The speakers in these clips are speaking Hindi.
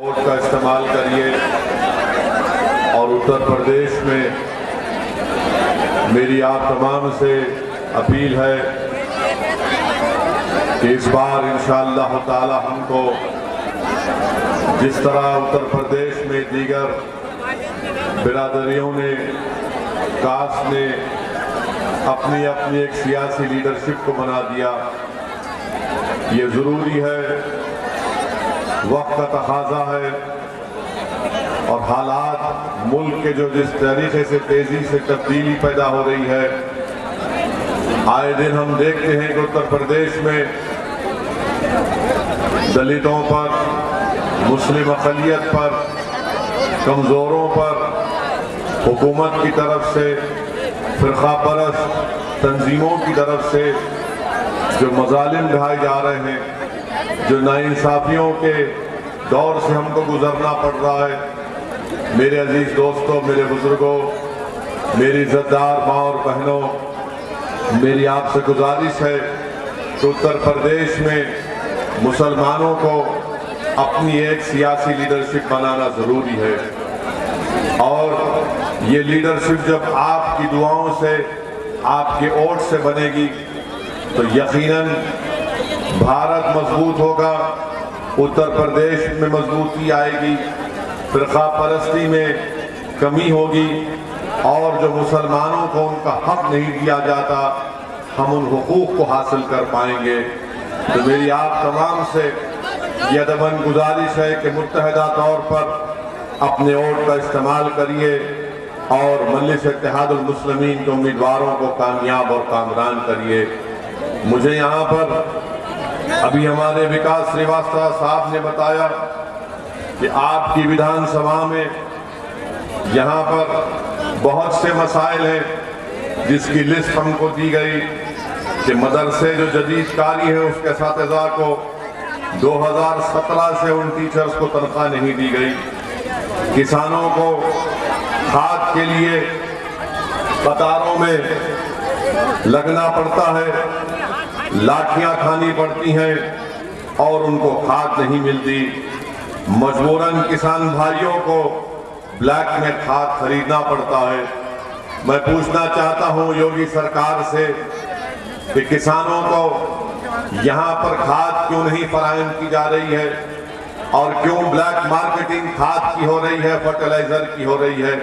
वोट का इस्तेमाल करिए। और उत्तर प्रदेश में मेरी आप तमाम से अपील है कि इस बार इंशाअल्लाह ताला हमको जिस तरह उत्तर प्रदेश में दीगर बिरादरियों ने, कास्ट ने अपनी अपनी एक सियासी लीडरशिप को बना दिया, ये ज़रूरी है, वक्त का तकाज़ा है। और हालात मुल्क के जो जिस तरीके से तेजी से तब्दीली पैदा हो रही है, आए दिन हम देखते हैं कि उत्तर प्रदेश में दलितों पर, मुस्लिम अक़लियत पर, कमज़ोरों पर हुकूमत की तरफ से, फ़िरक़ा परस्त तंजीमों की तरफ से जो मज़ालिम ढाए जा रहे हैं, जो नाइंसाफ़ियों के दौर से हमको गुजरना पड़ रहा है। मेरे अजीज़ दोस्तों, मेरे बुजुर्गों, मेरी इज़्ज़तदार माँ और बहनों, मेरी आपसे गुजारिश है कि उत्तर प्रदेश में मुसलमानों को अपनी एक सियासी लीडरशिप बनाना ज़रूरी है। और ये लीडरशिप जब आपकी दुआओं से, आपके वोट से बनेगी तो यकीनन भारत मजबूत होगा, उत्तर प्रदेश में मजबूती आएगी, फ़िरक़ा परस्ती में कमी होगी और जो मुसलमानों को उनका हक नहीं दिया जाता, हम उन हुकूक को हासिल कर पाएंगे। तो मेरी आप तमाम से ये अदबन गुजारिश है कि मुत्तहिदा तौर पर अपने वोट का इस्तेमाल करिए और मजलिस इत्तेहादुल मुस्लिमीन के उम्मीदवारों को कामयाब और कामरान करिए। मुझे यहाँ पर अभी हमारे विकास श्रीवास्तव साहब ने बताया कि आपकी विधानसभा में यहाँ पर बहुत से मसाइल हैं जिसकी लिस्ट हमको दी गई कि मदरसे जो जदीद कारी है उसके असातिज़ा को 2017 से उन टीचर्स को तनख्वाह नहीं दी गई, किसानों को खाद के लिए कतारों में लगना पड़ता है, लाठियां खानी पड़ती हैं और उनको खाद नहीं मिलती, मजबूरन किसान भाइयों को ब्लैक में खाद खरीदना पड़ता है। मैं पूछना चाहता हूं योगी सरकार से कि किसानों को यहाँ पर खाद क्यों नहीं फराहम की जा रही है और क्यों ब्लैक मार्केटिंग खाद की हो रही है, फर्टिलाइजर की हो रही है।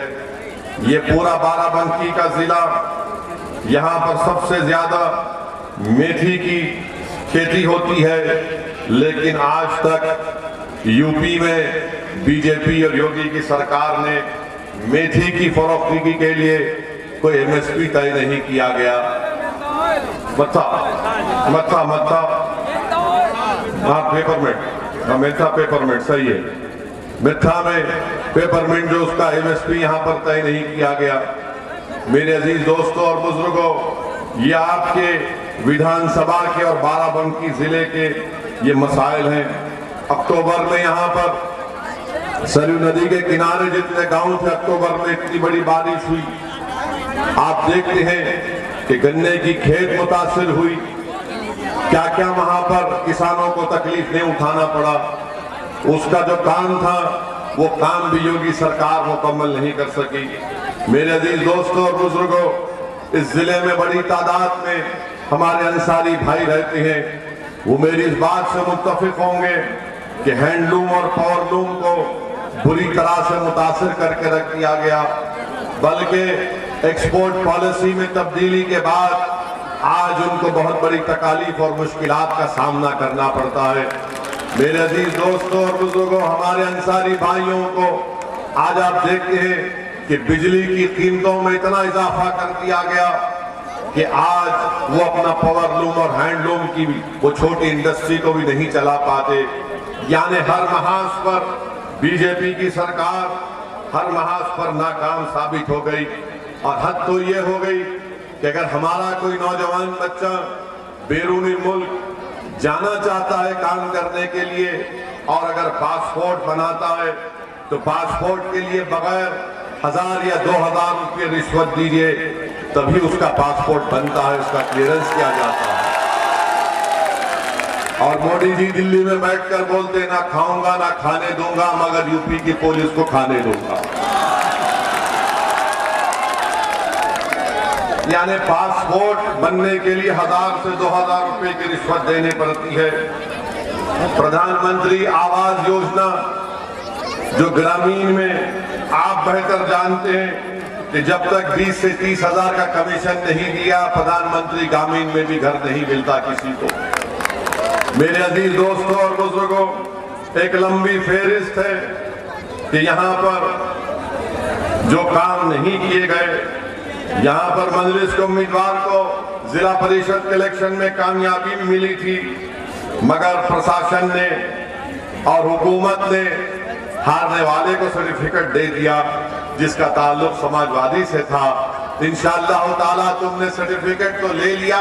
ये पूरा बाराबंकी का जिला, यहाँ पर सबसे ज्यादा मेथी की खेती होती है, लेकिन आज तक यूपी में बीजेपी और योगी की सरकार ने मेथी की फरोख्ती के लिए कोई एमएसपी तय नहीं किया गया। मत्था मत्था मत्था हाँ पेपरमेंट, हाँ मेथा पेपरमेंट सही है, मेथा में पेपरमेंट जो उसका एमएसपी यहाँ पर तय नहीं किया गया। मेरे अजीज दोस्तों और बुजुर्गों, ये आपके विधानसभा के और बाराबंकी जिले के ये मसाइल हैं। अक्टूबर में यहाँ पर सरयू नदी के किनारे जितने गांव थे, अक्टूबर में इतनी बड़ी बारिश हुई, आप देखते हैं कि गन्ने की खेत मुतासिर हुई, क्या क्या वहां पर किसानों को तकलीफ नहीं उठाना पड़ा। उसका जो काम था वो काम भी योगी सरकार मुकम्मल नहीं कर सकी। मेरे अजीज दोस्तों और बुजुर्गों, इस जिले में बड़ी तादाद में हमारे अंसारी भाई रहते हैं, वो मेरी इस बात से मुत्तफिक होंगे कि हैंडलूम और पावरलूम को बुरी तरह से मुतासिर करके रख दिया गया, बल्कि एक्सपोर्ट पॉलिसी में तब्दीली के बाद आज उनको बहुत बड़ी तकालीफ और मुश्किलात का सामना करना पड़ता है। मेरे अजीज दोस्तों और बुजुर्गों, हमारे अंसारी भाइयों को आज आप देखते हैं कि बिजली की कीमतों में इतना इजाफा कर दिया गया कि आज वो अपना पावरलूम और हैंडलूम की वो छोटी इंडस्ट्री को भी नहीं चला पाते। यानी हर महाज पर बीजेपी की सरकार हर महाज पर नाकाम साबित हो गई। और हद तो ये हो गई कि अगर हमारा कोई नौजवान बच्चा बैरूनी मुल्क जाना चाहता है काम करने के लिए और अगर पासपोर्ट बनाता है तो पासपोर्ट के लिए बगैर 1000 या 2000 रुपये रिश्वत दीजिए तभी उसका पासपोर्ट बनता है, उसका क्लियरेंस किया जाता है। और मोदी जी दिल्ली में बैठकर बोलते ना खाऊंगा ना खाने दूंगा, मगर यूपी की पुलिस को खाने दूंगा। यानी पासपोर्ट बनने के लिए 1000 से 2000 रुपए की रिश्वत देनी पड़ती है। प्रधानमंत्री आवास योजना जो ग्रामीण में आप बेहतर जानते हैं कि जब तक 20 से 30 हजार का कमीशन नहीं दिया, प्रधानमंत्री ग्रामीण में भी घर नहीं मिलता किसी को। मेरे अजीज दोस्तों और बुजुर्गों, एक लंबी फेहरिस्त है कि यहाँ पर जो काम नहीं किए गए। यहाँ पर मजलिस के उम्मीदवार को जिला परिषद के इलेक्शन में कामयाबी भी मिली थी, मगर प्रशासन ने और हुकूमत ने हारने वाले को सर्टिफिकेट दे दिया जिसका ताल्लुक समाजवादी से था। इंशाअल्लाह ताला तुमने सर्टिफिकेट तो ले लिया,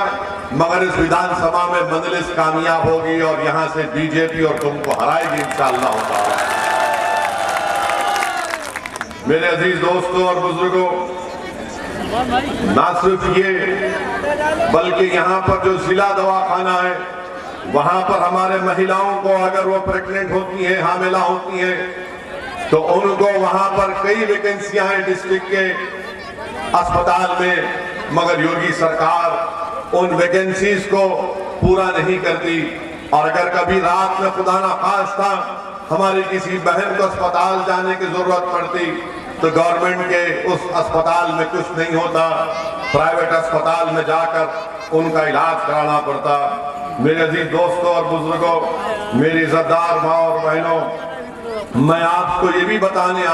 मगर इस विधानसभा में मजलिस कामयाब होगी और यहाँ से बीजेपी और तुमको हराएगी इंशाअल्लाह ताला। मेरे अजीज दोस्तों और बुजुर्गों, ना सिर्फ ये बल्कि यहाँ पर जो जिला दवाखाना है, वहां पर हमारे महिलाओं को अगर वो प्रेग्नेंट होती हैं, हामिला होती हैं, तो उनको वहां पर कई वैकेंसियां हैं डिस्ट्रिक्ट के अस्पताल में, मगर योगी सरकार उन वैकेंसीज को पूरा नहीं करती। और अगर कभी रात में खुदा ना खास्ता हमारी किसी बहन को अस्पताल जाने की जरूरत पड़ती, तो गवर्नमेंट के उस अस्पताल में कुछ नहीं होता, प्राइवेट अस्पताल में जाकर उनका इलाज कराना पड़ता। मेरे अजीज दोस्तों और बुजुर्गों, मेरी इज्जतदार माँ और बहनों, मैं आपको ये भी बताने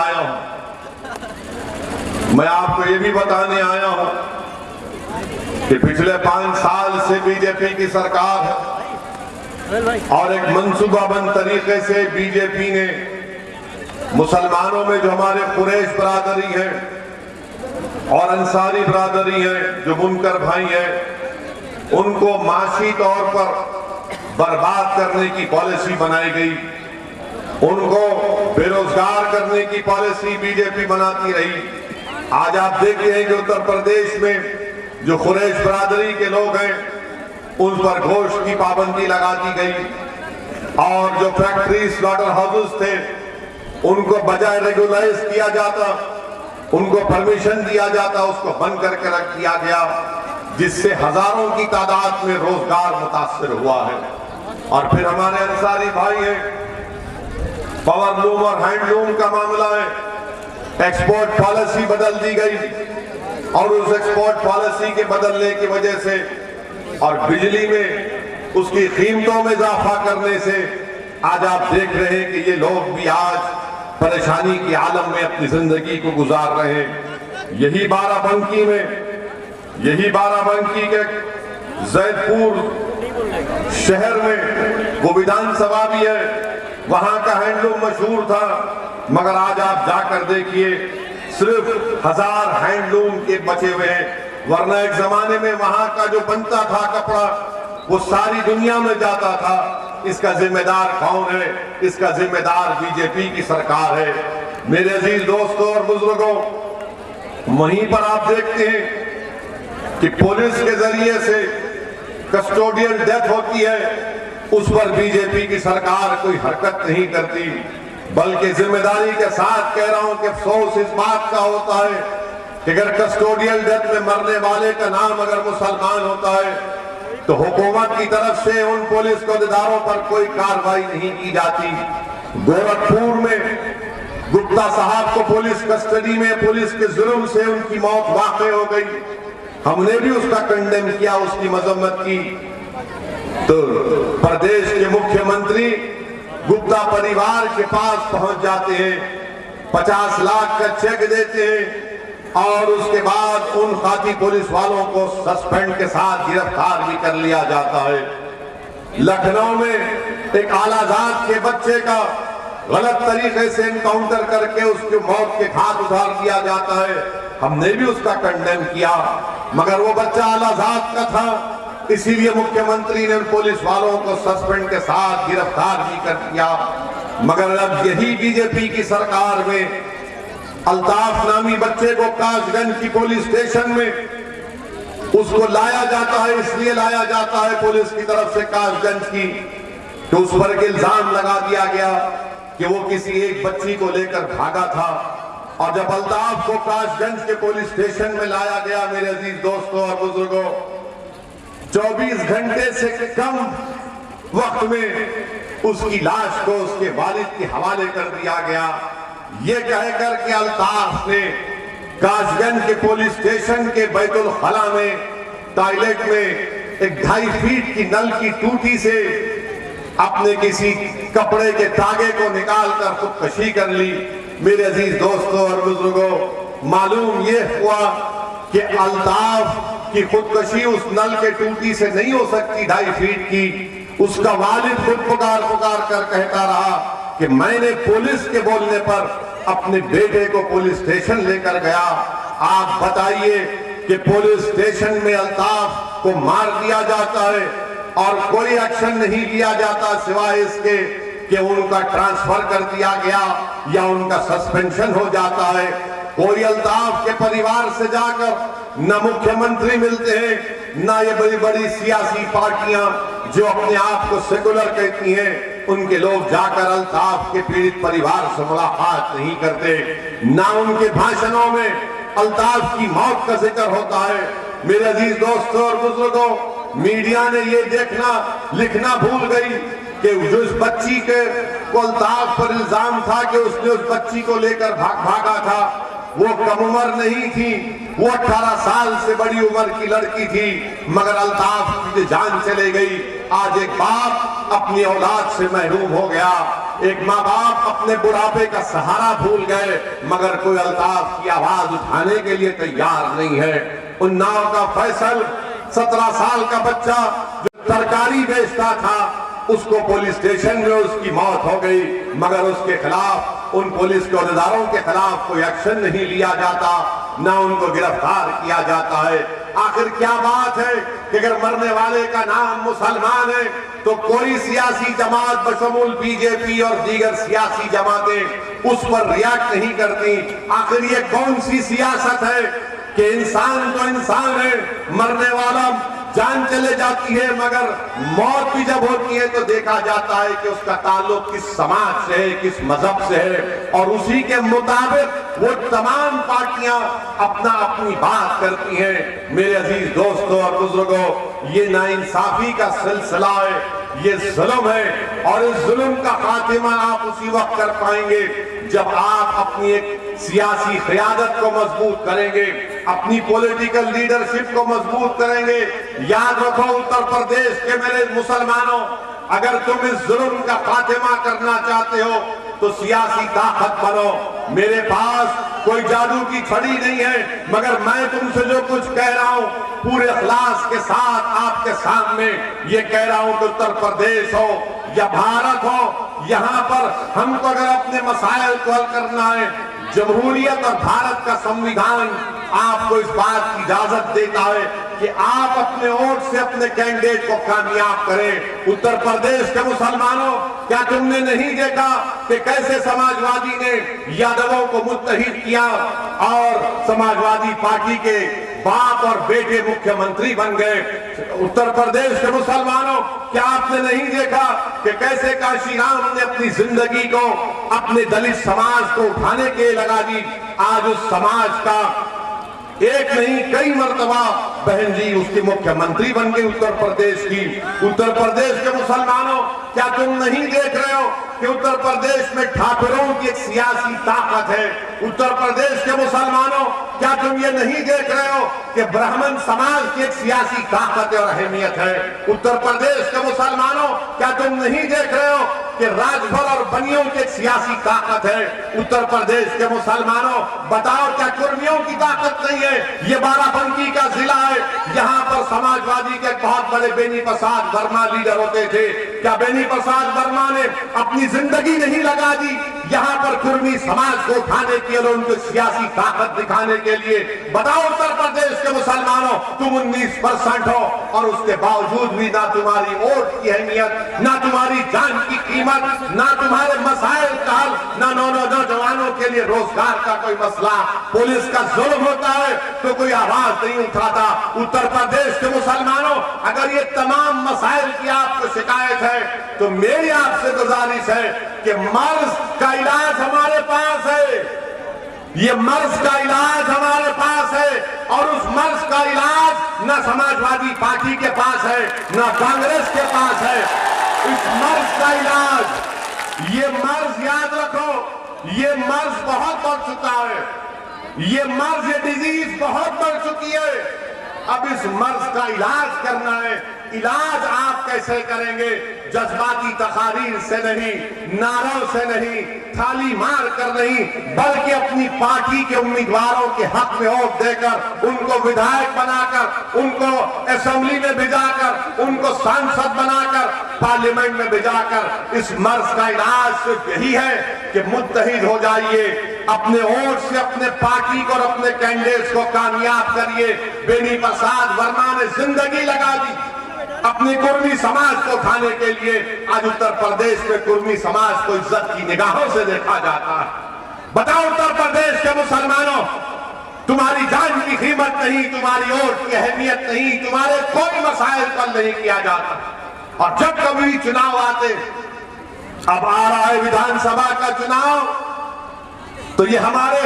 आया हूँ कि पिछले 5 साल से बीजेपी की सरकार है और एक मंसूबाबंद तरीके से बीजेपी ने मुसलमानों में जो हमारे कुरैश बरादरी है और अंसारी बरादरी है, जो मुनकर भाई है, उनको माशी तौर पर बर्बाद करने की पॉलिसी बनाई गई। उनको बेरोजगार करने की पॉलिसी बीजेपी बनाती रही। आज आप देखते हैं कि उत्तर प्रदेश में जो कुरैश बरादरी के लोग हैं, उन पर गोश्त की पाबंदी लगा दी गई और जो फैक्ट्री स्लॉटर हाउसेस थे उनको बजाय रेगुलाइज किया जाता, उनको परमिशन दिया जाता, उसको बंद करके रख दिया गया, जिससे हजारों की तादाद में रोजगार मुतासर हुआ है। और फिर हमारे अंसारी भाई हैं, पावरलूम और हैंडलूम का मामला है, एक्सपोर्ट पॉलिसी बदल दी गई और उस एक्सपोर्ट पॉलिसी के बदलने की वजह से और बिजली में उसकी कीमतों में इजाफा करने से आज आप देख रहे हैं कि ये लोग भी आज परेशानी के आलम में अपनी जिंदगी को गुजार रहे हैं। यही बाराबंकी के जैदपुर शहर में वो विधानसभा भी है, वहां का हैंडलूम मशहूर था, मगर आज आप जाकर देखिए सिर्फ 1000 हैंडलूम के बचे हुए हैं। वरना एक जमाने में वहां का जो बनता था कपड़ा वो सारी दुनिया में जाता था। इसका जिम्मेदार कौन है? इसका जिम्मेदार बीजेपी की सरकार है। मेरे अजीज दोस्तों और बुजुर्गों, वहीं पर आप देखते हैं कि पुलिस के जरिए से कस्टोडियल डेथ होती है, उस पर बीजेपी की सरकार कोई हरकत नहीं करती, बल्कि जिम्मेदारी के साथ कह रहा हूं कि अफसोस इस बात का होता है कि अगर कस्टोडियल डेथ में मरने वाले का नाम अगर मुसलमान होता है तो हुकूमत की तरफ से उन पुलिस अहदेदारों पर कोई कार्रवाई नहीं की जाती। गोरखपुर में गुप्ता साहब को पुलिस कस्टडी में पुलिस के जुल्म से उनकी मौत वाक़ई हो गई। हमने भी उसका कंडेम किया, उसकी मजम्मत की। तो प्रदेश के मुख्यमंत्री गुप्ता परिवार के पास पहुंच जाते हैं, 50 लाख का चेक देते हैं और उसके बाद उन खाती पुलिस वालों को सस्पेंड के साथ गिरफ्तार भी कर लिया जाता है। लखनऊ में एक आलाजाद के बच्चे का गलत तरीके से एनकाउंटर करके उसकी मौत के घाट उतार दिया जाता है। हमने भी उसका कंडेम किया, मगर वो बच्चा आलाजाद का था, इसीलिए मुख्यमंत्री ने पुलिस वालों को सस्पेंड के साथ गिरफ्तार भी कर दिया। मगर अब यही बीजेपी की सरकार में अल्ताफ नामी बच्चे को कासगंज की पुलिस स्टेशन में उसको लाया जाता है, इसलिए लाया जाता है पुलिस की तरफ से कासगंज की तो उस पर इल्जाम लगा दिया गया कि वो किसी एक बच्ची को लेकर भागा था। और जब अल्ताफ को काशगंज के पुलिस स्टेशन में लाया गया, मेरे अजीज दोस्तों और बुजुर्गों, 24 घंटे से कम वक्त में उसकी लाश को उसके वालिद के हवाले कर दिया गया, ये कहकर कि अल्ताफ ने काशगंज के पुलिस स्टेशन के बैतुल खला में टॉयलेट में एक 2.5 फीट की नल की टूटी से अपने किसी कपड़े के तागे को निकालकर खुदकशी कर ली। मेरे अजीज दोस्तों और बुजुर्गों, मालूम यह हुआ कि अल्ताफ की खुदकशी उस नल के टूटी से नहीं हो सकती 2.5 फीट की। उसका वालिद खुद पुकार कर कहता रहा कि मैंने पुलिस के बोलने पर अपने बेटे को पुलिस स्टेशन लेकर गया। आप बताइए कि पुलिस स्टेशन में अल्ताफ को मार दिया जाता है और कोई एक्शन नहीं लिया जाता सिवाय इसके कि उनका ट्रांसफर कर दिया गया या उनका सस्पेंशन हो जाता है। कोई अल्ताफ के परिवार से जाकर न मुख्यमंत्री मिलते हैं, न ये बड़ी बड़ी सियासी पार्टियां जो अपने आप को सेकुलर कहती हैं, उनके लोग जाकर अल्ताफ के पीड़ित परिवार से मुलाकात नहीं करते। ना उनके भाषणों में अल्ताफ की मौत का जिक्र होता है। मेरे अजीज दोस्तों और बुजुर्गों, मीडिया ने ये देखना लिखना भूल गई कि जो इस बच्ची के को अल्ताफ पर इल्जाम था कि उसने उस बच्ची को लेकर भागा था, वो कम उम्र नहीं थी, वो 18 साल से बड़ी उम्र की लड़की थी, मगर अल्ताफ की जान चले गई। आज एक बाप अपनी औलाद से महरूम हो गया, एक माँ बाप अपने बुढ़ापे का सहारा भूल गए, मगर कोई अल्ताफ की आवाज उठाने के लिए तैयार नहीं है। उन्नाव का फैसल 17 साल का बच्चा जो तरकारी बेचता था, उसको पुलिस स्टेशन में उसकी मौत हो गई, मगर उसके खिलाफ उन पुलिस के औहदेदारों के खिलाफ कोई एक्शन नहीं लिया जाता, ना उनको गिरफ्तार किया जाता है। आखिर क्या बात है कि अगर मरने वाले का नाम मुसलमान है तो कोई सियासी जमात बशमूल बीजेपी और दीगर सियासी जमातें उस पर रिएक्ट नहीं करती। आखिर ये कौन सी सियासत है कि इंसान तो इंसान है, मरने वाला जान चले जाती है, मगर मौत भी जब होती है तो देखा जाता है कि उसका ताल्लुक किस समाज से है, किस मजहब से है, और उसी के मुताबिक वो तमाम पार्टियां अपना अपनी बात करती हैं। मेरे अजीज दोस्तों और बुजुर्गों, ये नाइंसाफी का सिलसिला है, ये जुल्म है, और इस जुल्म का खात्मा आप उसी वक्त कर पाएंगे जब आप अपनी एक सियासी क़यादत को मजबूत करेंगे, अपनी पॉलिटिकल लीडरशिप को मजबूत करेंगे। याद रखो उत्तर प्रदेश के मेरे मुसलमानों, अगर तुम इस जुल्म का खात्मा करना चाहते हो तो सियासी ताकत बनो। मेरे पास कोई जादू की छड़ी नहीं है, मगर मैं तुमसे जो कुछ कह रहा हूं पूरे इखलास के साथ आपके सामने ये कह रहा हूं कि उत्तर प्रदेश हो या भारत हो, यहाँ पर हमको अगर अपने मसाइल को हल करना है, जमहूरियत और भारत का संविधान आपको इस बात की इजाजत देता है कि आप अपने वोट से अपने कैंडिडेट को कामयाब करें। उत्तर प्रदेश के मुसलमानों, क्या तुमने नहीं देखा कि कैसे समाजवादी ने यादवों को मुत्तहिद किया और समाजवादी पार्टी के बाप और बेटे मुख्यमंत्री बन गए? उत्तर प्रदेश के मुसलमानों, क्या आपने नहीं देखा कि कैसे काशीराम ने अपनी जिंदगी को अपने दलित समाज को उठाने के लिए लगा दी? आज उस समाज का एक नहीं कई मर्तबा बहन जी उसकी मुख्यमंत्री बन गई उत्तर प्रदेश की। उत्तर प्रदेश के मुसलमानों, क्या तुम नहीं देख रहे हो कि उत्तर प्रदेश में ठाकुरों की एक सियासी ताकत है? उत्तर प्रदेश के मुसलमानों, क्या तुम ये नहीं देख रहे हो कि ब्राह्मण समाज की एक सियासी ताकत और अहमियत है? उत्तर प्रदेश के मुसलमानों, क्या तुम नहीं देख रहे हो कि राजभर और बनियों की एक सियासी ताकत है? उत्तर प्रदेश के मुसलमानों, बताओ क्या कुर्मियों की ताकत नहीं है? ये बाराबंकी का जिला है, यहाँ पर समाजवादी के बहुत बड़े बेनी प्रसाद वर्मा लीडर होते थे। क्या बेनी प्रसाद वर्मा ने अपनी जिंदगी नहीं लगा दी यहाँ पर कुर्मी समाज को उठाने के लिए, उनको सियासी ताकत दिखाने के लिए? बताओ उत्तर प्रदेश के मुसलमानों, तुम 19% हो और उसके बावजूद भी ना तुम्हारी वोट की अहमियत, ना तुम्हारी जान की कीमत, ना तुम्हारे मसाइल का हल, ना नौजवानों के लिए रोजगार का कोई मसला। पुलिस का जुल्म होता है तो कोई आवाज नहीं उठाता। उत्तर प्रदेश के मुसलमानों, अगर ये तमाम मसाइल की आपको शिकायत है है, तो मेरी आपसे गुजारिश है कि मर्ज का इलाज हमारे पास है, ये मर्ज का इलाज हमारे पास है, और उस मर्ज का इलाज न समाजवादी पार्टी के पास है, न कांग्रेस के पास है। इस मर्ज का इलाज, ये मर्ज याद रखो, ये मर्ज बहुत बढ़ चुका है, ये मर्ज, ये डिजीज बहुत बढ़ चुकी है। अब इस मर्ज का इलाज करना है। इलाज आप कैसे करेंगे? जज्बाती तकारीर से नहीं, नारों से नहीं, थाली मार कर नहीं, बल्कि अपनी पार्टी के उम्मीदवारों के हक में वोट देकर, उनको विधायक बनाकर, उनको असेंबली में भिजाकर, उनको सांसद बनाकर, पार्लियामेंट में भिजाकर, इस मर्ज का इलाज सिर्फ यही है कि मुत्तहिद हो जाइए, अपने वोट से अपने पार्टी को और अपने कैंडिडेट्स को कामयाब करिए। बेनी प्रसाद वर्मा ने जिंदगी लगा दी अपनी कुर्मी समाज को खाने के लिए। आज उत्तर प्रदेश में कुर्मी समाज को इज्जत की निगाहों से देखा जाता है। बताओ उत्तर प्रदेश के मुसलमानों, तुम्हारी जान की कीमत नहीं, तुम्हारी वोट की अहमियत नहीं, तुम्हारे कोई मसाइल पर नहीं किया जाता। और जब कभी चुनाव आते, अब आ रहा है विधानसभा का चुनाव, तो ये हमारे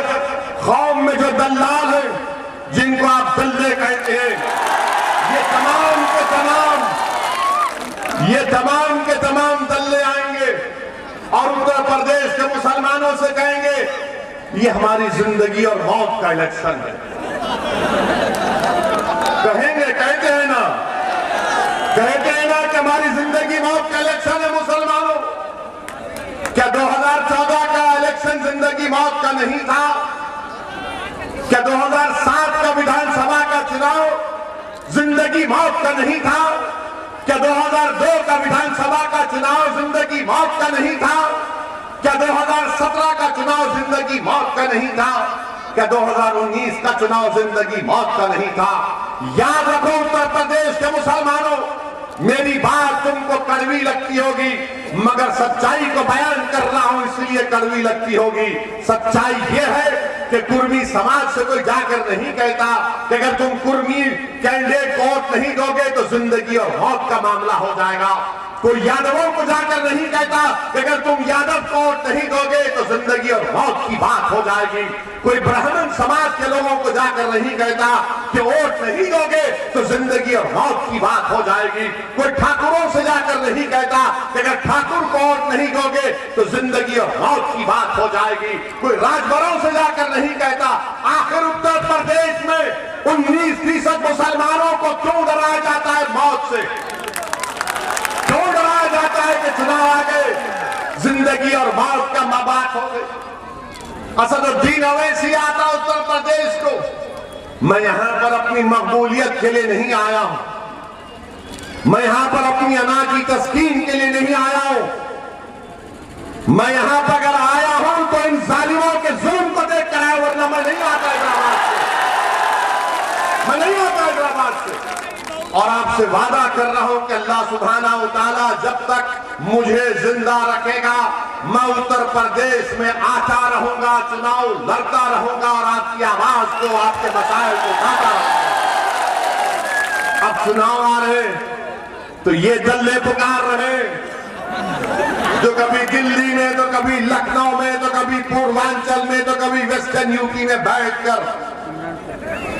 कौम में जो दल्लाल हैं, जिनको आप दल्ले कहते हैं, ये तमाम के तमाम दल्ले आएंगे और उत्तर प्रदेश के मुसलमानों से कहेंगे ये हमारी जिंदगी और मौत का इलेक्शन है। कहेंगे, कहते हैं ना कि हमारी जिंदगी मौत का इलेक्शन है। मुसलमानों, क्या 2014 का इलेक्शन जिंदगी मौत का नहीं था? क्या 2007 का विधानसभा का चुनाव जिंदगी मौत का नहीं था? क्या 2002 का विधानसभा का चुनाव जिंदगी मौत का नहीं था? क्या 2017 का चुनाव जिंदगी मौत का नहीं था? क्या 2019 का चुनाव जिंदगी मौत का नहीं था? याद रखो उत्तर प्रदेश के मुसलमानों, मेरी बात तुमको कड़वी लगती होगी, मगर सच्चाई को बयान कर रहा हूं इसलिए कड़वी लगती होगी। सच्चाई यह है कि कुर्मी समाज से कोई जाकर नहीं कहता कि अगर तुम कुर्मी कैंडिडेट को वोट नहीं दोगे तो जिंदगी और मौत का मामला हो जाएगा। कोई यादवों को जाकर नहीं कहता कि अगर तुम यादव को वोट नहीं दोगे तो जिंदगी और मौत की बात हो जाएगी। कोई ब्राह्मण समाज के लोगों को जाकर नहीं कहता कि वोट नहीं दोगे तो जिंदगी और मौत की बात हो जाएगी। कोई ठाकुरों से जाकर नहीं कहता कि अगर ठाकुर को वोट नहीं दोगे तो जिंदगी और मौत की बात हो जाएगी। कोई राजभरों से जाकर नहीं कहता। आखिर उत्तर प्रदेश में 19% मुसलमानों को क्यों डराया जाता है मौत से? क्यों डराया जाता है कि चुनाव आ गए, जिंदगी और मौत का बात हो गई? असदुद्दीन अवैसी आता उत्तर प्रदेश को। मैं यहां पर अपनी मकबूलियत के लिए नहीं आया हूं, मैं यहां पर अपनी अना की तस्कीन के लिए नहीं आया हूं। मैं यहां पर अगर आया हूं तो इन जालिमों के जुल्म को देख कर आया, वरना मैं नहीं आता हैदराबाद से, मैं नहीं आता हैदराबाद से। और आपसे वादा कर रहा हूं कि अल्लाह सुब्हाना व तआला जब तक मुझे जिंदा रखेगा, मैं उत्तर प्रदेश में आता रहूंगा, चुनाव लड़ता रहूंगा और आपकी आवाज को, आपके मसाइल को उठाता रहूंगा। अब चुनाव आ रहे तो ये दल्ले पुकार रहे, जो कभी दिल्ली में, तो कभी लखनऊ में, तो कभी पूर्वांचल में, तो कभी वेस्टर्न यूपी में बैठकर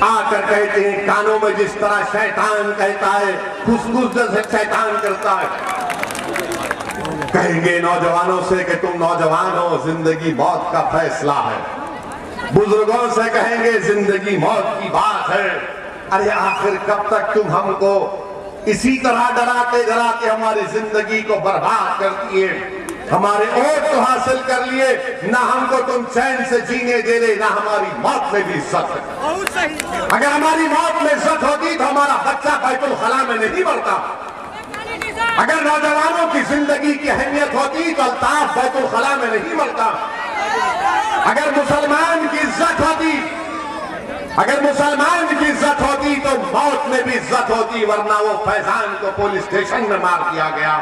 आकर कहते हैं, कानों में जिस तरह शैतान कहता है, खुसखुस जैसे शैतान करता है। कहेंगे नौजवानों से कि तुम नौजवान हो, जिंदगी मौत का फैसला है। बुजुर्गों से कहेंगे जिंदगी मौत की बात है। अरे आखिर कब तक तुम हमको इसी तरह डराते डराते हमारी जिंदगी को बर्बाद करती है? हमारे वोट तो हासिल कर लिए, ना हमको तुम चैन से जीने दे रहे, ना हमारी मौत में भी इज्जत है। अगर हमारी मौत में इज्जत होती तो हमारा बच्चा बैतुल खला में नहीं मरता। अगर नौजवानों की जिंदगी की अहमियत होती तो अल्ताफ बैतुल खला में नहीं मरता। अगर मुसलमान की इज्जत होती, अगर मुसलमान की इज्जत होती तो मौत में भी इज्जत होती, वरना वो फैजान को पुलिस स्टेशन में मार दिया गया।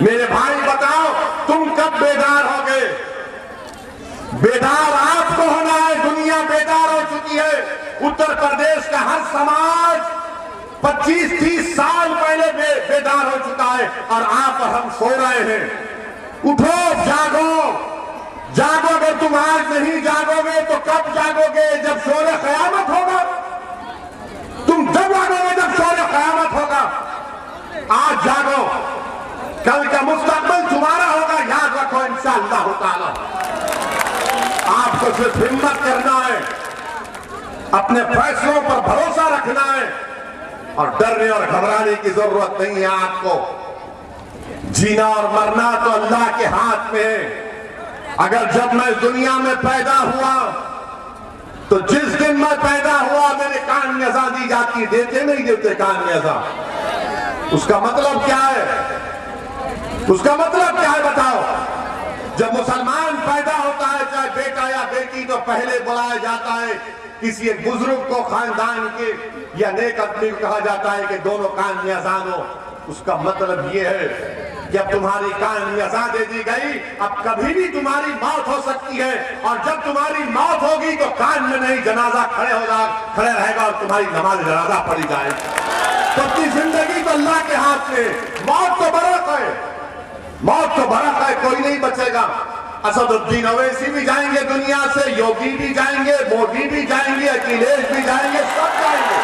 मेरे भाई बताओ, तुम कब बेदार हो गए? बेदार आपको होना है। दुनिया बेदार हो चुकी है। उत्तर प्रदेश का हर समाज 25-30 साल पहले बेदार हो चुका है और आप और हम सो रहे हैं। उठो, जागो, जागो। अगर तुम आज नहीं जागोगे तो कब जागोगे? जब शोरे क़यामत होगा। तुम जब जागोगे जब शोरे क़यामत होगा। आज जागो, कल का मुस्तकबिल तुम्हारा होगा, याद रखो इंशाअल्लाह ताला। आपको सिर्फ हिम्मत करना है, अपने फैसलों पर भरोसा रखना है और डरने और घबराने की जरूरत नहीं है। आपको जीना और मरना तो अल्लाह के हाथ में है। अगर जब मैं दुनिया में पैदा हुआ तो जिस दिन मैं पैदा हुआ मेरे कान में अज़ान दी जाती, देते नहीं देते कान में अज़ान? उसका मतलब क्या है? उसका मतलब क्या है बताओ? जब मुसलमान पैदा होता है, चाहे बेटा या बेटी, तो पहले बुलाया जाता है किसी एक बुजुर्ग को, खानदान के या नेक आदमी को कहा जाता है कि दोनों कान में अज़ान हो। उसका मतलब ये है कि अब तुम्हारी कान में अज़ान दे दी गई, अब कभी भी तुम्हारी मौत हो सकती है और जब तुम्हारी मौत होगी तो कान में नहीं, जनाजा खड़े रहेगा और तुम्हारी नमाज जनाजा पढ़ी जाएगी। तो अपनी जिंदगी तो अल्लाह के हाथ में। मौत तो बरक है, मौत तो बरक है, कोई नहीं बचेगा। असदुद्दीन ओवैसी भी जाएंगे दुनिया से, योगी भी जाएंगे, मोदी भी जाएंगे, अखिलेश भी जाएंगे, सब जाएंगे,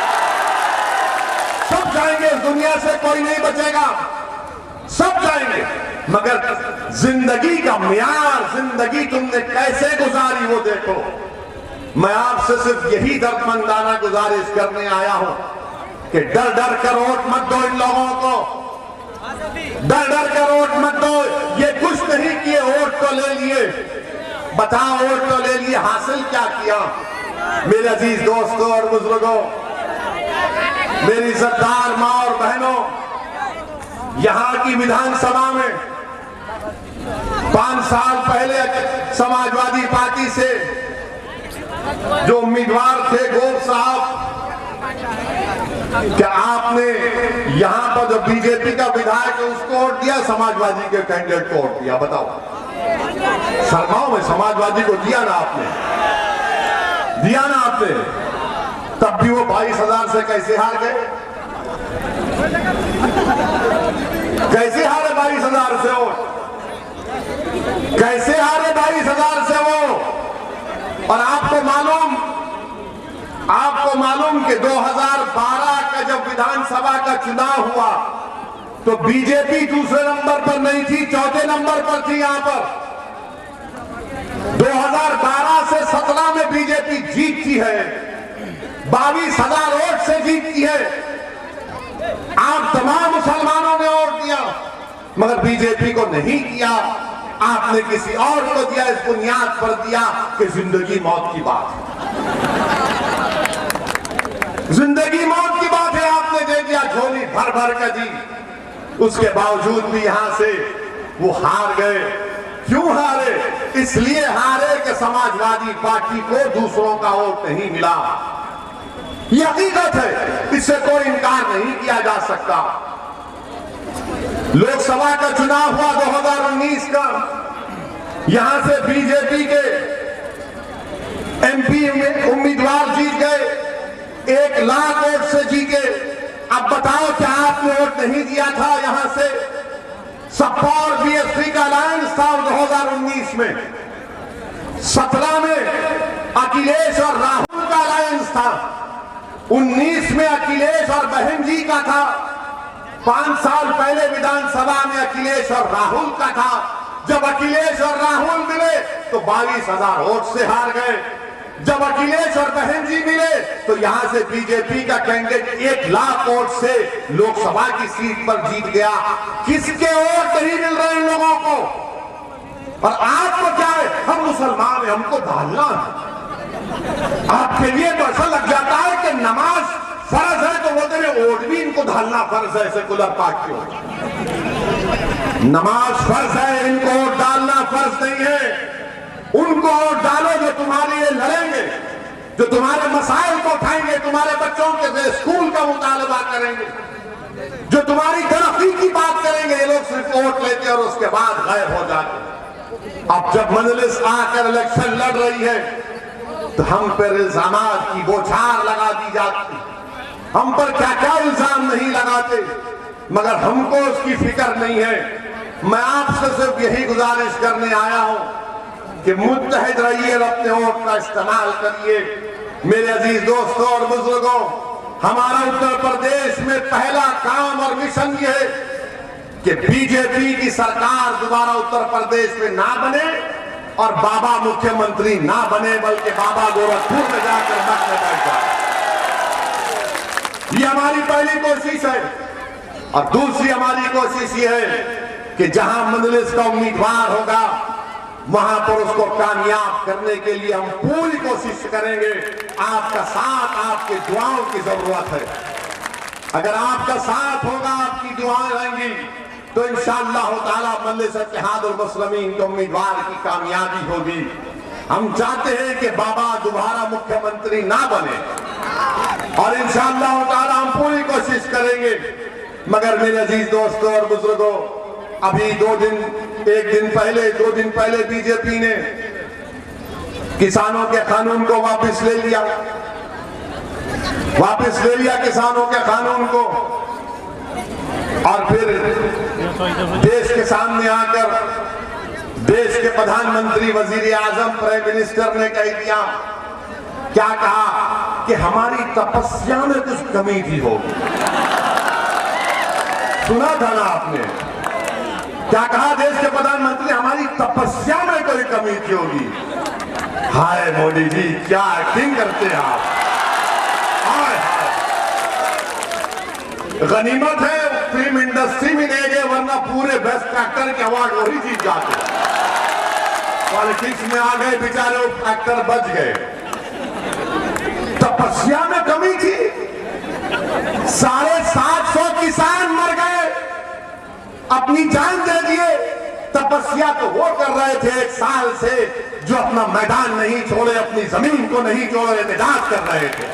सब जाएंगे। दुनिया से कोई नहीं बचेगा, सब जाएंगे। मगर जिंदगी का मियार, जिंदगी तुमने कैसे गुजारी वो देखो। मैं आपसे सिर्फ यही दर्दमंदाना गुजारिश करने आया हूं कि डर डर कर वोट मत दो इन लोगों को, डर डर कर वोट मत दो। ये कुछ नहीं किए, वोट तो ले लिए। बताओ, वोट तो ले लिए, हासिल क्या किया? मेरे अजीज दोस्तों और बुजुर्गों, मेरी सरदार माँ और बहनों, यहां की विधानसभा में 5 साल पहले समाजवादी पार्टी से जो उम्मीदवार थे गोप साहब, क्या आपने यहां पर जो बीजेपी का विधायक है उसको वोट दिया, समाजवादी के कैंडिडेट को वोट दिया? बताओ, सरगांव में समाजवादी को दिया ना आपने? दिया ना आपने? तब भी वो 22,000 से कैसे हार गए? कैसे हारे 22,000 से वो? कैसे हारे 22,000 से वो? और आपको मालूम कि 2012 का जब विधानसभा का चुनाव हुआ तो बीजेपी दूसरे नंबर पर नहीं थी, चौथे नंबर पर थी। यहां पर 2012 से 17 में बीजेपी जीतती है, 22,000 वोट से जीतती है। आप तमाम मुसलमानों ने वोट दिया मगर बीजेपी को नहीं दिया, आपने किसी और को दिया। इस बुनियाद पर दिया कि जिंदगी मौत की बात है, जिंदगी मौत की बात है, आपने दे दिया, झोली भर भर कर दी। उसके बावजूद भी यहां से वो हार गए। क्यों हारे? इसलिए हारे कि समाजवादी पार्टी को दूसरों का वोट नहीं मिला। ये हकीकत है, इससे कोई इनकार नहीं किया जा सकता। लोकसभा का चुनाव हुआ 2019 का, यहां से बीजेपी के एमपी उम्मीदवार जीत गए, 1 लाख वोट से जीते। अब बताओ, क्या आपने वोट नहीं दिया था? यहां से सपा और बीएसपी का अलायंस था 2019 में, 17 में अखिलेश और राहुल का अलायंस था, 19 में अखिलेश और बहन जी का था, 5 साल पहले विधानसभा में अखिलेश और राहुल का था। जब अखिलेश और राहुल मिले तो 22,000 वोट से हार गए। जब अखिलेश और बहन जी मिले तो यहां से बीजेपी का कैंडिडेट 1 लाख वोट से लोकसभा की सीट पर जीत गया। किसके वोट नहीं मिल रहे इन लोगों को? और आपको क्या है, हम मुसलमान हैं, हमको डालना है। आपके लिए तो ऐसा लग जाता है कि नमाज फर्ज है तो वो तेरे वोट भी इनको डालना फर्ज है। सेकुलर पार्टियों, नमाज फर्ज है, इनको वोट डालना फर्ज नहीं है। उनको वोट डालो जो तुम्हारे लिए लड़ेंगे, जो तुम्हारे मसाइल को उठाएंगे, तुम्हारे बच्चों के स्कूल का मुतालबा करेंगे, जो तुम्हारी तरक्की की बात करेंगे। ये लोग सिर्फ वोट लेते और उसके बाद गायब हो जाते। अब जब मजलिस आकर इलेक्शन लड़ रही है तो हम पर इल्जामात की बौछार लगा दी जाती। हम पर क्या क्या इल्जाम नहीं लगाते, मगर हमको उसकी फिक्र नहीं है। मैं आपसे सिर्फ यही गुजारिश करने आया हूं कि मुत्तहिद रहिए, अपने वोट का इस्तेमाल करिए। मेरे अजीज दोस्तों और बुजुर्गों, हमारा उत्तर प्रदेश में पहला काम और मिशन ये है कि बीजेपी की सरकार दोबारा उत्तर प्रदेश में ना बने और बाबा मुख्यमंत्री ना बने, बल्कि बाबा गोरखपुर में जाकर मत में बैठ जाए। ये हमारी पहली कोशिश है। और दूसरी हमारी कोशिश ये है कि जहां मजलिस का उम्मीदवार होगा वहां पर उसको कामयाब करने के लिए हम पूरी कोशिश करेंगे। आपका साथ, आपकी दुआओं की जरूरत है। अगर आपका साथ होगा, आपकी दुआएं रहेंगी, तो इंशाअल्लाह ताला मजलिस इत्तेहादुल मुस्लिमीन के उम्मीदवार की कामयाबी होगी। हम चाहते हैं कि बाबा दोबारा मुख्यमंत्री ना बने और इंशाअल्लाह ताला हम पूरी कोशिश करेंगे। मगर मेरे अजीज दोस्तों और बुजुर्गों, अभी 2 दिन पहले बीजेपी ने किसानों के कानून को वापस ले लिया किसानों के कानून को। और फिर देश के सामने आकर देश के प्रधानमंत्री, वजीर आजम, प्राइम मिनिस्टर ने कह दिया, क्या कहा कि हमारी तपस्या में कुछ कमी थी होगी। सुना था ना आपने? क्या कहा देश के प्रधानमंत्री? हमारी तपस्या में कोई कमी थी होगी। हाय मोदी जी, क्या एक्टिंग करते हैं आप। हाय गनीमत है फिल्म इंडस्ट्री में नहीं गए, वरना पूरे बेस्ट एक्टर के अवार्ड वही जीत जाते। पॉलिटिक्स में आ गए बेचारे, एक्टर बच गए। तपस्या में कमी थी। 750 किसान मर गए, अपनी जान दे दिए। तपस्या तो वो कर रहे थे 1 साल से, जो अपना मैदान नहीं छोड़े, अपनी जमीन को नहीं छोड़े, निजात कर रहे थे।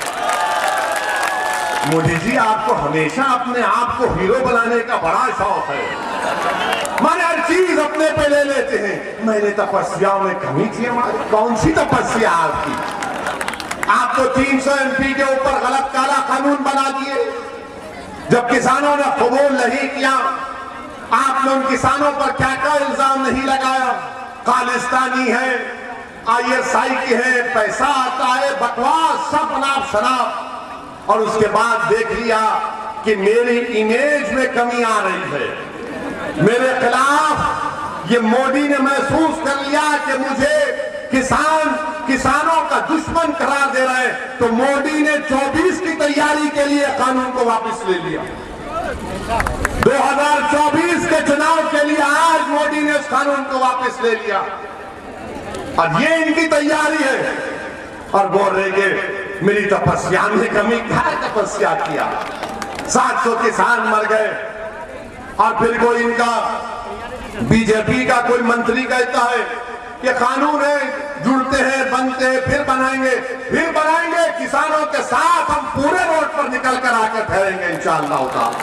मोदी जी, आपको हमेशा अपने आप को हीरो बनाने का बड़ा शौक है। माने हर चीज अपने पे ले लेते हैं। मैंने तपस्या में कमी थी हमारी। कौन सी तपस्या आपकी? आप तो 300 MP के ऊपर गलत काला कानून बना दिए। जब किसानों ने कबूल नहीं किया, आपने उन किसानों पर क्या क्या इल्जाम नहीं लगाया? खालिस्तानी है, ISI की है, पैसा आता है, बकवास, सब अनाप शनाप। और उसके बाद देख लिया कि मेरी इमेज में कमी आ रही है, मेरे खिलाफ। ये मोदी ने महसूस कर लिया कि मुझे किसानों का दुश्मन करार दे रहे हैं, तो मोदी ने 24 की तैयारी के लिए कानून को वापस ले लिया। 2024 के चुनाव के लिए आज मोदी ने उस कानून को वापस ले लिया। और ये इनकी तैयारी है। और बोल रहे कि मेरी तपस्या में कमी। क्या तपस्या किया? 700 किसान मर गए। और फिर कोई इनका बीजेपी का कोई मंत्री कहता है कि कानून है, जुड़ते हैं, बनते हैं, फिर बनाएंगे किसानों के साथ हम पूरे रोड पर निकल कर आकर ठहरेंगे इंशाअल्लाह ताला।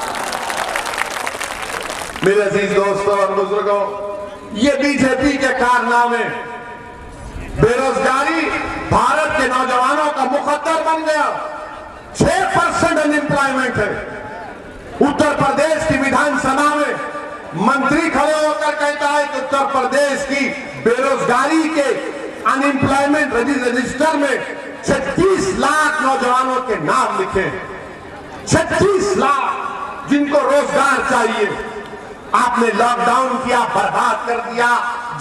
मेरे अजीज दोस्तों और बुजुर्गों, ये बीजेपी के कारनामे, बेरोजगारी भारत के नौजवानों का मुकद्दर बन गया। 6% अनएम्प्लॉयमेंट है। उत्तर प्रदेश की विधानसभा में मंत्री खड़े होकर कहता है कि उत्तर प्रदेश की बेरोजगारी के अनएम्प्लॉयमेंट रजिस्टर में 36 लाख नौजवानों के नाम लिखे। 36 लाख जिनको रोजगार चाहिए। आपने लॉकडाउन किया, बर्बाद कर दिया।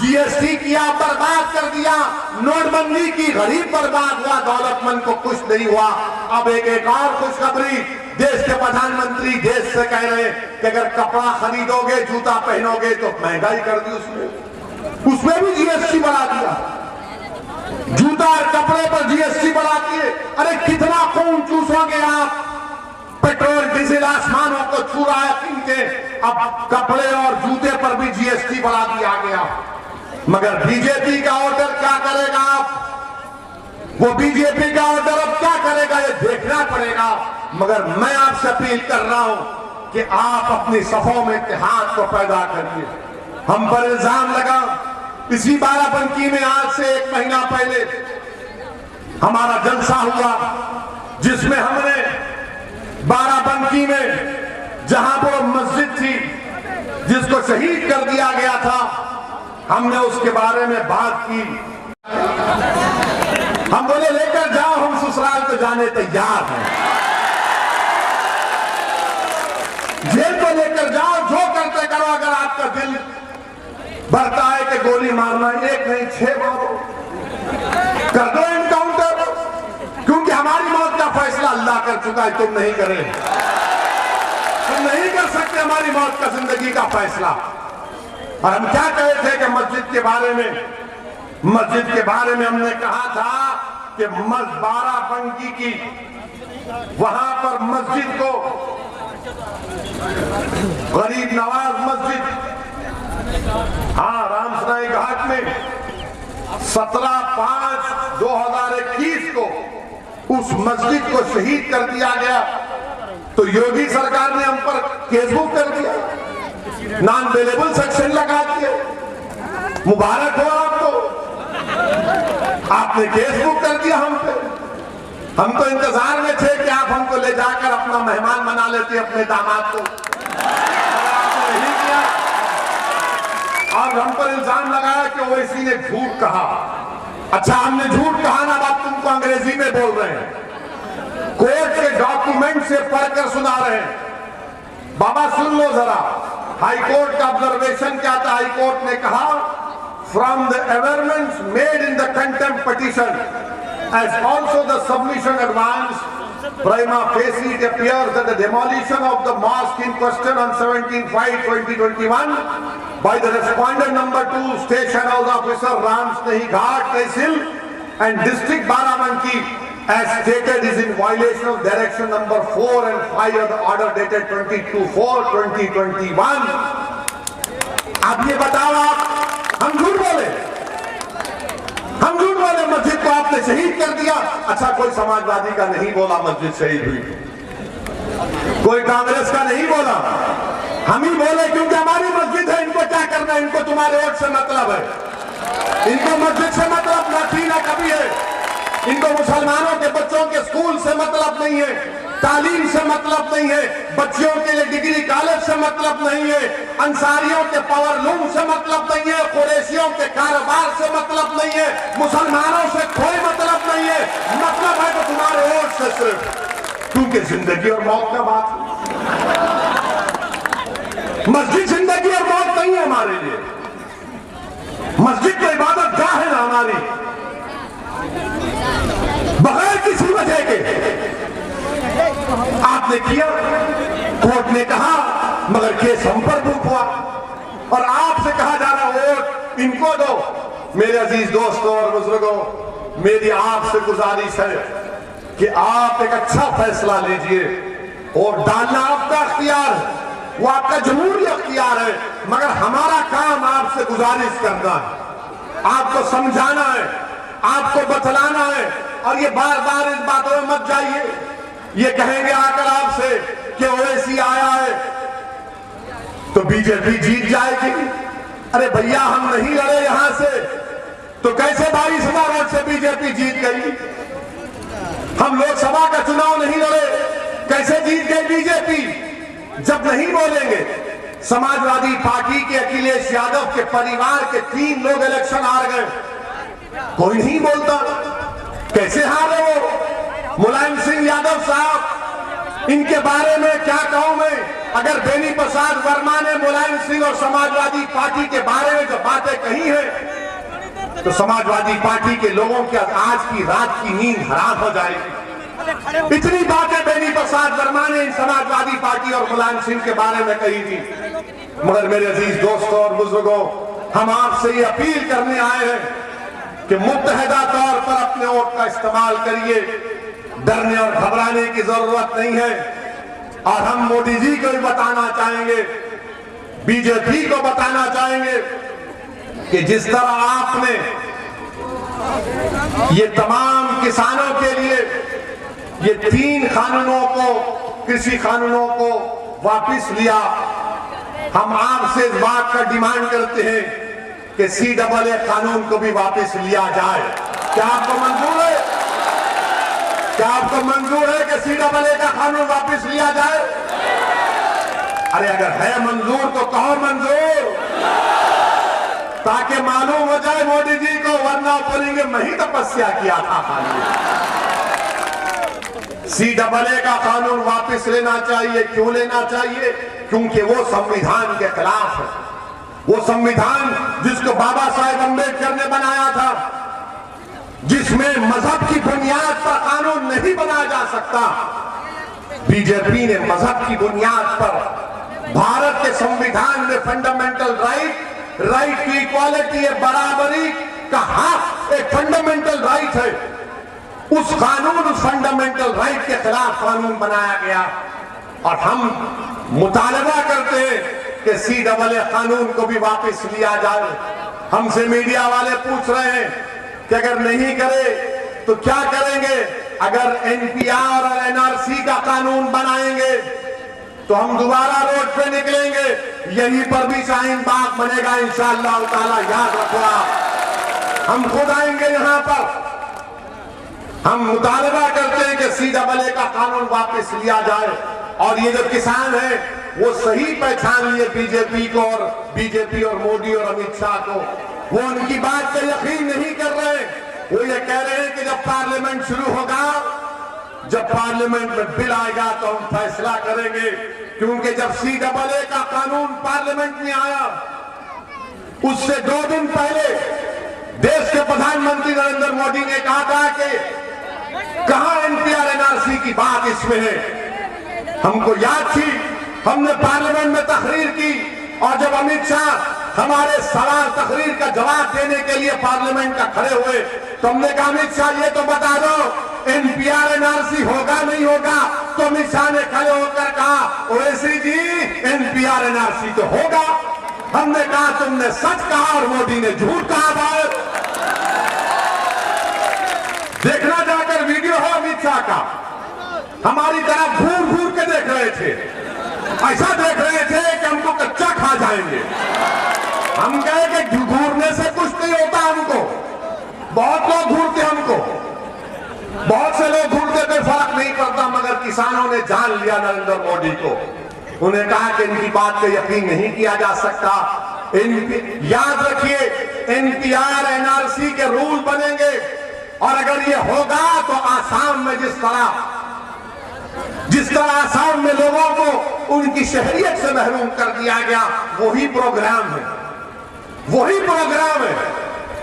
GST किया, बर्बाद कर दिया। नोटबंदी की, गरीब बर्बाद हुआ, दौलतमंद को कुछ नहीं हुआ। अब एक और खुशखबरी, देश के प्रधानमंत्री देश से कह रहे हैं कि अगर कपड़ा खरीदोगे, जूता पहनोगे तो महंगाई कर दी। उसमें भी GST बढ़ा दिया। जूता और कपड़े पर GST बढ़ा दिए। अरे कितना खून चूसोगे आप? पेट्रोल डीजल आसमानों को छू रहा है कीमते। अब कपड़े और जूते पर भी GST बढ़ा दिया गया। मगर बीजेपी का ऑर्डर क्या करेगा? आप वो बीजेपी का ऑर्डर अब क्या करेगा, ये देखना पड़ेगा। मगर मैं आपसे अपील कर रहा हूं कि आप अपनी सफों में इत्तेहाद को पैदा करिए। हम पर इल्जाम लगा, इसी बाराबंकी में आज से 1 महीना पहले हमारा जलसा हुआ, जिसमें हमने बाराबंकी में जहां वो मस्जिद थी जिसको शहीद कर दिया गया था, हमने उसके बारे में बात की। हम बोले लेकर जाओ, हम ससुराल को जाने तैयार हैं। जेल को लेकर जाओ, जो करते करो। अगर आपका दिल भरता है कि गोली मारना, एक नहीं 6 मारो, कर दो एनकाउंटर, क्योंकि हमारी मौत का फैसला अल्लाह कर चुका है, तुम नहीं करे, तुम नहीं कर सकते हमारी मौत का, जिंदगी का फैसला। और हम क्या कहे थे कि मस्जिद के बारे में हमने कहा था कि बाराबंकी की वहां पर मस्जिद को गरीब नवाज मस्जिद, हाँ, रामसराय घाट में 17/5/2021 को उस मस्जिद को शहीद कर दिया गया। तो योगी सरकार ने हम पर केस बुक कर दिया, नॉन अवेलेबल सेक्शन लगा दिया। मुबारक हो आपको, आपने केस बुक कर दिया हम पे। हम तो इंतजार में थे कि आप हमको ले जाकर अपना मेहमान बना लेते अपने दामाद को, आपने नहीं किया। और हम पर इल्जाम लगाया कि ओवैसी ने झूठ कहा। अच्छा, हमने झूठ कहा ना, बात तुमको अंग्रेजी में बोल रहे हैं, कोर्ट के डॉक्यूमेंट से पढ़कर सुना रहे हैं। बाबा सुन लो जरा, हाई कोर्ट का ऑब्जर्वेशन क्या था। हाई कोर्ट ने कहा, from the averments made in the contempt petition as also the submission advanced prima facie it appears that the demolition of the mosque in question on 17/5/2021 by the respondent number 2 station house officer Ramsnahi Ghat Tehsil and district Barabanki as stated is in violation of direction number 4 and 5 of the order dated 22/4/2021। अब ये बताओ, आप हम झूठ बोले, मस्जिद को आपने शहीद कर दिया। अच्छा, कोई समाजवादी का नहीं बोला मस्जिद शहीद हुई, कोई कांग्रेस का नहीं बोला, हम ही बोले, क्योंकि हमारी मस्जिद है। इनको क्या करना है, इनको तुम्हारे वोट से मतलब है, इनको मस्जिद से मतलब न थी ना कभी है। इनको मुसलमानों के बच्चों के स्कूल से मतलब नहीं है, तालीम से मतलब नहीं है, बच्चियों के लिए डिग्री कॉलेज से मतलब नहीं है, अंसारियों के पावरलूम से मतलब नहीं है, कुरैशियों के कारोबार से मतलब नहीं है, मुसलमानों से कोई मतलब नहीं है। मतलब है तो तुम्हारे वोट से सिर्फ, क्योंकि जिंदगी और मौत का बात है। मस्जिद जिंदगी और मौत नहीं है हमारे लिए। मस्जिद तो इबादत गाह है ना हमारी, बगैर किसी वजह के आपने किया, कोर्ट ने कहा, मगर केस हम पर बुक हुआ और आपसे कहा जा रहा वोट इनको दो। मेरे अजीज दोस्तों और बुजुर्गों, मेरी आपसे गुजारिश है कि आप एक अच्छा फैसला लीजिए। वोट डालना आपका अख्तियार है, वो आपका जमहूरी अख्तियार है, मगर हमारा काम आपसे गुजारिश करना है, आपको समझाना है, आपको बतलाना है। और ये बार बार इस बातों में मत जाइए, ये कहेंगे आकर आपसे कि ओवैसी आया है तो बीजेपी जीत जाएगी। अरे भैया, हम नहीं लड़े यहां से, तो कैसे 22,000 वोट से बीजेपी जीत गई? हम लोकसभा का चुनाव नहीं लड़े, कैसे जीत गई बीजेपी? जब नहीं बोलेंगे, समाजवादी पार्टी के अखिलेश यादव के परिवार के 3 लोग इलेक्शन हार गए, कोई नहीं बोलता, कैसे हारे वो? मुलायम सिंह यादव साहब, इनके बारे में क्या कहूं मैं? अगर बेनी प्रसाद वर्मा ने मुलायम सिंह और समाजवादी पार्टी के बारे में जो बातें कही है, तो समाजवादी पार्टी के लोगों की आज की रात की नींद हराम हो जाएगी। इतनी बातें बेनी प्रसाद वर्मा ने समाजवादी पार्टी और मुलायम सिंह के बारे में कही थी। मगर मेरे अजीज दोस्तों और बुजुर्गों, हम आपसे ये अपील करने आए हैं कि मुत्तहदा तौर पर अपने वोट का इस्तेमाल करिए, डरने और घबराने की जरूरत नहीं है। और हम मोदी जी को भी बताना चाहेंगे, बीजेपी को बताना चाहेंगे कि जिस तरह आपने ये तमाम किसानों के लिए ये 3 कानूनों को, कृषि कानूनों को वापस लिया, हम आपसे इस बात का डिमांड करते हैं कि CAA कानून को भी वापस लिया जाए। क्या आपको मंजूर है? क्या आपको मंजूर है कि CAA का कानून वापस लिया जाए? अरे अगर है मंजूर तो कहो मंजूर, ताकि मालूम हो जाए मोदी जी को, वरना बोलेंगे मैं ही तपस्या किया था खाली। CAA का कानून वापस लेना चाहिए। क्यों लेना चाहिए? क्योंकि वो संविधान के खिलाफ है। वो संविधान जिसको बाबा साहेब अम्बेडकर ने बनाया था, जिसमें मजहब की बुनियाद पर कानून नहीं बनाया जा सकता, बीजेपी ने मजहब की बुनियाद पर भारत के संविधान में फंडामेंटल राइट की इक्वालिटी है, बराबरी का हक एक फंडामेंटल राइट है। उस कानून, उस फंडामेंटल राइट के खिलाफ कानून बनाया गया और हम मुतालबा करते हैं कि CAA कानून को भी वापस लिया जाए। हमसे मीडिया वाले पूछ रहे हैं कि अगर नहीं करे तो क्या करेंगे? अगर NPR और NRC का कानून बनाएंगे तो हम दोबारा रोड पे निकलेंगे, यहीं पर भी शाहीन बाग बनेगा इंशाअल्लाह ताला, याद रखो आप। हम खुद आएंगे यहां पर। हम मुतालबा करते हैं कि CAA का कानून वापस लिया जाए। और ये जो किसान है वो सही पहचान लिए बीजेपी को, और बीजेपी और मोदी और अमित शाह को। वो उनकी बात पे यकीन नहीं कर रहे। वो ये कह रहे हैं कि जब पार्लियामेंट शुरू होगा, जब पार्लियामेंट में बिल आएगा तो हम फैसला करेंगे। क्योंकि जब CAA का कानून पार्लियामेंट में आया, उससे 2 दिन पहले देश के प्रधानमंत्री नरेंद्र मोदी ने कहा था कि कहां NPR NRC की बात इसमें है। हमको याद थी, हमने पार्लियामेंट में तकरीर की, और जब अमित शाह हमारे सवाल तकरीर का जवाब देने के लिए पार्लियामेंट का खड़े हुए तो हमने कहा अमित शाह ये तो बता दो NPR NRC होगा नहीं होगा? तो अमित शाह ने खड़े होकर कहा ओवैसी जी NPR NRC तो होगा। हमने कहा तुमने सच कहा और मोदी ने झूठ कहा। भारत देखना जाकर वीडियो है अमित शाह का, हमारी तरफ घूर घूर के देख रहे थे, ऐसा देख रहे थे कि हमको कच्चा खा जाएंगे। हम कहे कि घूरने से कुछ नहीं होता हमको। बहुत लोग घूरते हमको, बहुत से लोग घूरते थे, फर्क नहीं पड़ता। मगर किसानों ने जान लिया नरेंद्र मोदी को। उन्हें कहा कि इनकी बात पे यकीन नहीं किया जा सकता। याद रखिए NPR NRC के रूल बनेंगे, और अगर ये होगा तो आसाम में जिस तरह आसाम में लोगों को उनकी शहरियत से महरूम कर दिया गया, वही प्रोग्राम है, वही प्रोग्राम है।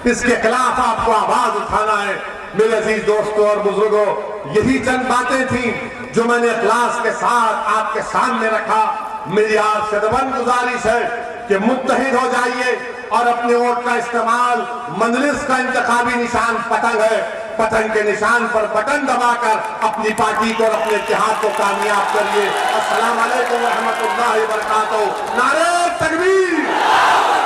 इसके खिलाफ आपको आवाज उठाना है। मेरे अजीज दोस्तों और बुजुर्गों, यही चंद बातें थी जो मैंने इखलास के साथ आपके सामने रखा। मेरी आपसे दबन गुजारिश है कि मुत्तहिद हो जाइए और अपने वोट का इस्तेमाल, मजलिस का इंतखाबी निशान पतंग है, पतंग के निशान पर बटन दबाकर अपनी पार्टी को और अपने इत्तेहाद को कामयाब करिए। अस्सलाम वालेकुम व रहमतुल्लाहि व बरकातहू। नारे तकबीर।